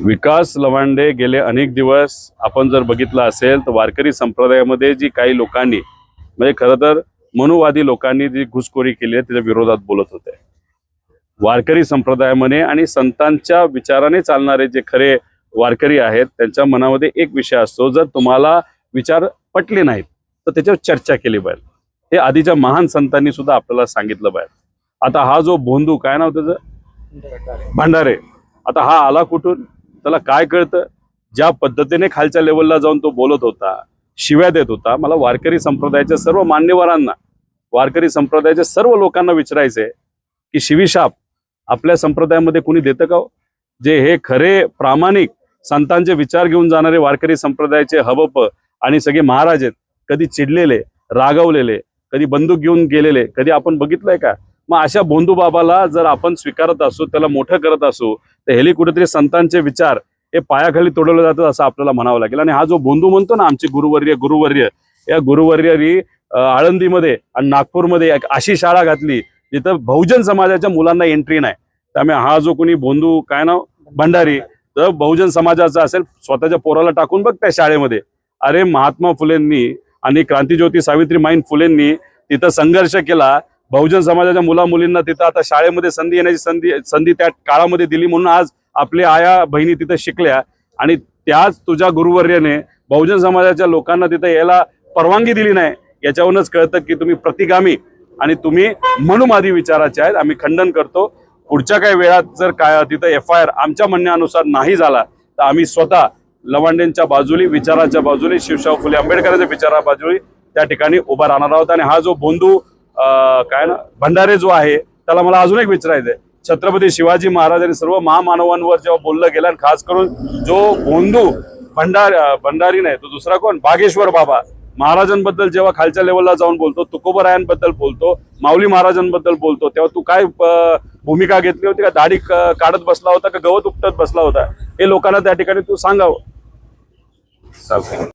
विकास लवांडे गेले अनेक दिवस आपण जर बघितलं असेल तर वारकरी संप्रदायामध्ये जी काही लोकांनी म्हणजे खरं तर मनुवादी लोकांनी जी घुसखोरी केली आहे त्याच्या विरोधात बोलत होते. वारकरी संप्रदायामध्ये आणि संतांच्या विचाराने चालणारे जे खरे वारकरी आहेत त्यांच्या मनामध्ये एक विषय असतो, जर तुम्हाला विचार पटले नाहीत तर त्याच्यावर चर्चा केली पाहिजे. हे आधीच्या महान संतांनी सुद्धा आपल्याला सांगितलं पाहिजे. आता हा जो भोंदू काय नाव त्याचं भंडारे, आता हा आला कुठून, त्याला काय कळतं? ज्या पद्धतीने खालच्या लेवलला जाऊन तो बोलत होता, शिव्या देत होता. मला वारकरी संप्रदायाच्या सर्व मान्यवरांना, वारकरी संप्रदायाच्या सर्व लोकांना विचारायचंय की शिवीशाप आपल्या संप्रदायामध्ये कोणी देतं का? जे हे खरे प्रामाणिक संतांचे विचार घेऊन जाणारे वारकरी संप्रदायाचे हबप आणि सगळे महाराज आहेत, कधी चिडलेले, रागवलेले, कधी बंदूक घेऊन गेलेले कधी आपण बघितलंय का? मग अशा भोंदू बाबाला जर आपण स्वीकारत असू, त्याला मोठं करत असू, तर हेली कुठेतरी संतांचे विचार हे पायाखाली तोडवले जातात असं आपल्याला म्हणावं लागेल. आणि हा जो भोंदू म्हणतो ना आमचे गुरुवर्य, या गुरुवर्यांनी आळंदीमध्ये आणि नागपूरमध्ये एक अशी शाळा घातली जिथं बहुजन समाजाच्या मुलांना एंट्री नाही. त्यामुळे हा जो कोणी भोंदू काय नाव भंडारी, तर बहुजन समाजाचा असेल, स्वतःच्या पोराला टाकून बघ त्या शाळेमध्ये. अरे महात्मा फुलेंनी आणि क्रांतीज्योती सावित्रीमाई फुलेंनी तिथं संघर्ष केला, बहुजन समाजाच्या मुला मुलींना तिथं आता शाळेमध्ये संधी येण्याची संधी त्या काळामध्ये दिली, म्हणून आज आपल्या आया बहिणी तिथं शिकल्या. आणि त्याच तुझ्या गुरुवर्याने बहुजन समाजाच्या लोकांना तिथं यायला परवानगी दिली नाही. याच्यावरूनच कळतं की तुम्ही प्रतिगामी आणि तुम्ही मनुवादी विचाराचे आहेत. आम्ही खंडन करतो. पुढच्या काही वेळात जर काय तिथं FIR आमच्या म्हणण्यानुसार नाही झाला तर आम्ही स्वतः लवांडेंच्या बाजूने, विचाराच्या बाजूने, शिवशाहू फुले आंबेडकरांच्या विचारा बाजूने त्या ठिकाणी उभा राहणार आहोत. आणि हा जो भोंदू काय ना भंडारे जो आहे, त्याला मला अजून एक विचारायचंय. छत्रपती शिवाजी महाराज आणि सर्व महामानवांवर जेव्हा बोललं गेलं, आणि खास करून जो भोंदू भंडारी नाही तो दुसरा कोण, बागेश्वर बाबा महाराजांबद्दल जेव्हा खालच्या लेवलला जाऊन बोलतो, तुकोबरायांबद्दल बोलतो, माऊली महाराजांबद्दल बोलतो, तेव्हा तू काय भूमिका घेतली होती? का दाढी काढत बसला होता, का गवत उपटत बसला होता? हे लोकांना त्या ठिकाणी तू सांगावं.